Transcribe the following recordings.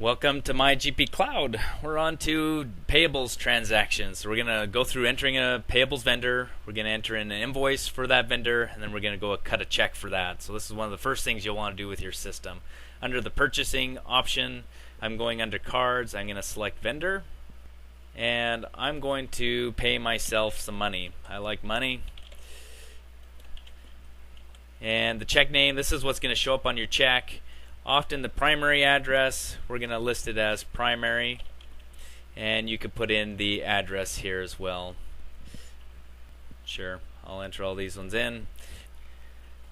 Welcome to my GP Cloud. We're on to payables transactions. So we're going to go through entering a payables vendor. We're going to enter in an invoice for that vendor, and then we're going to go cut a check for that. So this is one of the first things you'll want to do with your system. Under the purchasing option, I'm going under cards. I'm going to select vendor, and I'm going to pay myself some money. I like money. And the check name, this is what's going to show up on your check. Often the primary address, we're going to list it as primary, and you could put in the address here as well. Sure, I'll enter all these ones in.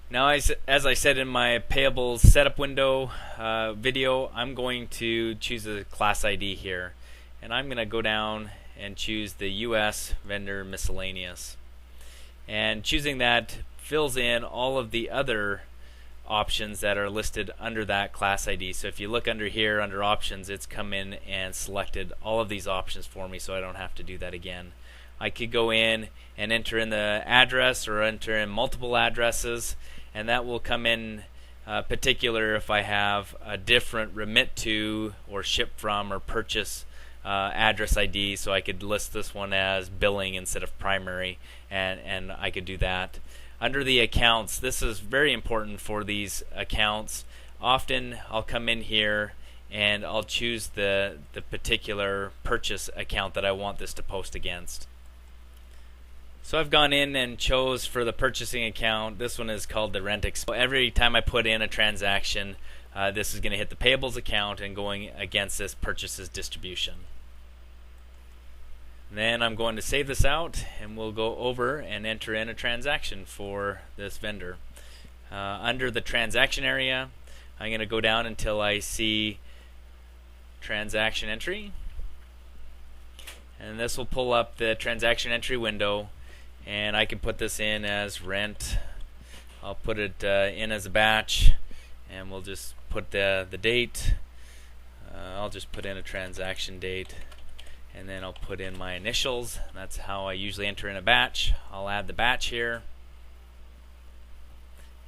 Now, as I said in my payables setup window video, I'm going to choose a class ID here, and I'm going to go down and choose the US vendor miscellaneous. And choosing that fills in all of the other options that are listed under that class ID. So if you look under here under options, it's come in and selected all of these options for me, so I don't have to do that again. I could go in and enter in the address or enter in multiple addresses, and that will come in particular if I have a different remit to or ship from or purchase address ID. So I could list this one as billing instead of primary, and I could do that. Under the accounts, this is very important for these accounts. Often I'll come in here and I'll choose the particular purchase account that I want this to post against. So I've gone in and chose for the purchasing account. This one is called the rent expense. Every time I put in a transaction, this is going to hit the payables account and going against this purchases distribution. Then I'm going to save this out, and we'll go over and enter in a transaction for this vendor. Under the transaction area, I'm going to go down until I see transaction entry, and this will pull up the transaction entry window, and I can put this in as rent. I'll put it in as a batch, and we'll just put the date. I'll just put in a transaction date, and then I'll put in my initials. That's how I usually enter in a batch. I'll add the batch here,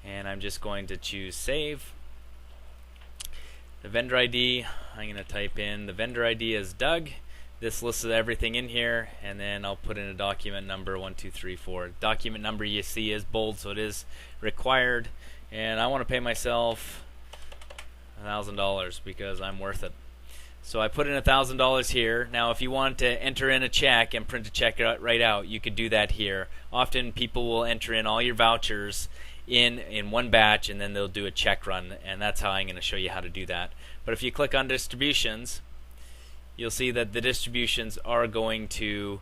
and I'm just going to choose save. The vendor ID, I'm going to type in the vendor ID as Doug. This lists everything in here, and then I'll put in a document number 1234. Document number you see is bold, so it is required, and I want to pay myself $1,000 because I'm worth it. So I put in $1,000 here. Now if you want to enter in a check and print a check right out, you could do that here. Often people will enter in all your vouchers in one batch, and then they'll do a check run, and that's how I'm going to show you how to do that. But if you click on distributions, you'll see that the distributions are going to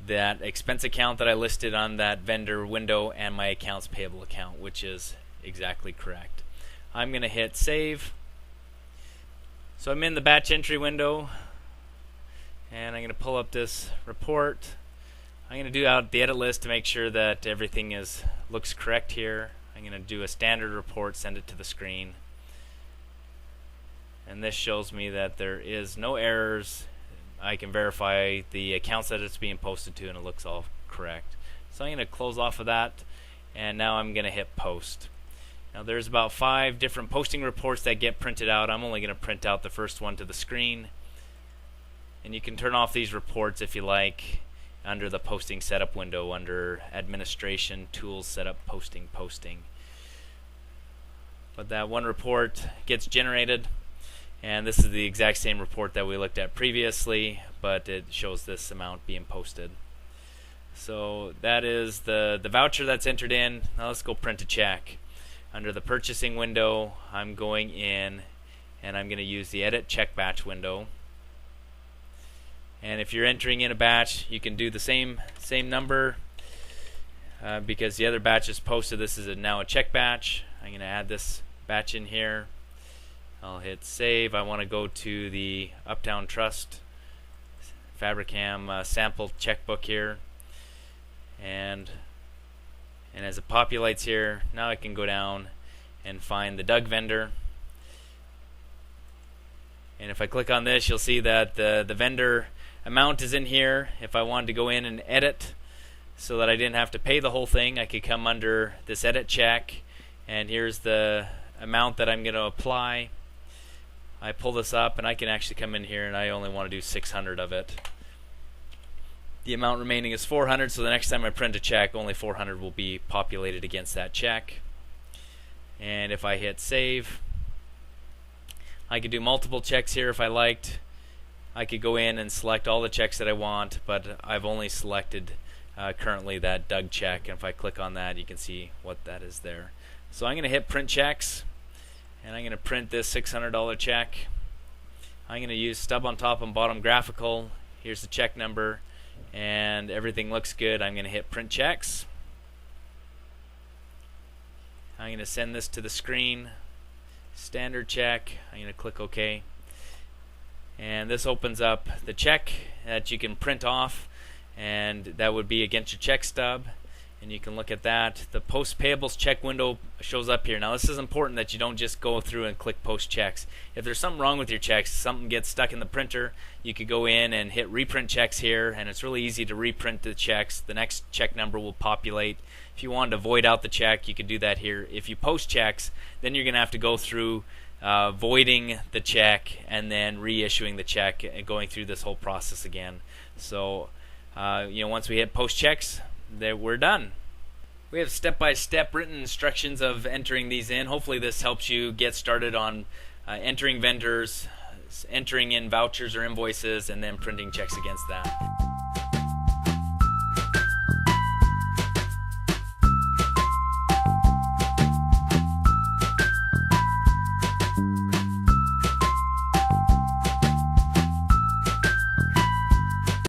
that expense account that I listed on that vendor window and my accounts payable account, which is exactly correct. I'm going to hit save. So I'm in the batch entry window, and I'm going to pull up this report. I'm going to do out the edit list to make sure that everything looks correct here. I'm going to do a standard report, send it to the screen, and this shows me that there is no errors. I can verify the accounts that it's being posted to, and it looks all correct. So I'm going to close off of that, and now I'm going to hit post. Now there's about 5 different posting reports that get printed out. I'm only going to print out the first one to the screen. And you can turn off these reports if you like under the posting setup window under administration, tools, setup, posting. But that one report gets generated, and this is the exact same report that we looked at previously, but it shows this amount being posted. So that is the voucher that's entered in. Now let's go print a check. Under the purchasing window, I'm going in and I'm going to use the edit check batch window. And if you're entering in a batch, you can do the same number because the other batch is posted. This is now a check batch. I'm going to add this batch in here. I'll hit save. I want to go to the Uptown Trust Fabricam sample checkbook here, and as it populates here, now I can go down and find the Doug vendor. And if I click on this, you'll see that the vendor amount is in here. If I wanted to go in and edit so that I didn't have to pay the whole thing, I could come under this edit check, and here's the amount that I'm going to apply. I pull this up, and I can actually come in here, and I only want to do 600 of it. The amount remaining is 400, so the next time I print a check, only 400 will be populated against that check. And if I hit save, I could do multiple checks here if I liked. I could go in and select all the checks that I want, but I've only selected currently that Doug check, and if I click on that, you can see what that is there. So I'm going to hit print checks, and I'm going to print this $600 check. I'm going to use stub on top and bottom graphical. Here's the check number, and everything looks good. I'm going to hit print checks. I'm going to send this to the screen. Standard check. I'm going to click OK. And this opens up the check that you can print off, and that would be against your check stub. And you can look at that. The post payables check window shows up here. Now this is important that you don't just go through and click post checks. If there's something wrong with your checks, something gets stuck in the printer, you could go in and hit reprint checks here, and it's really easy to reprint the checks. The next check number will populate. If you wanted to void out the check, you could do that here. If you post checks, then you're going to have to go through voiding the check and then reissuing the check and going through this whole process again. So once we hit post checks, we're done. We have step-by-step written instructions of entering these in. Hopefully this helps you get started on entering vendors, entering in vouchers or invoices, and then printing checks against that.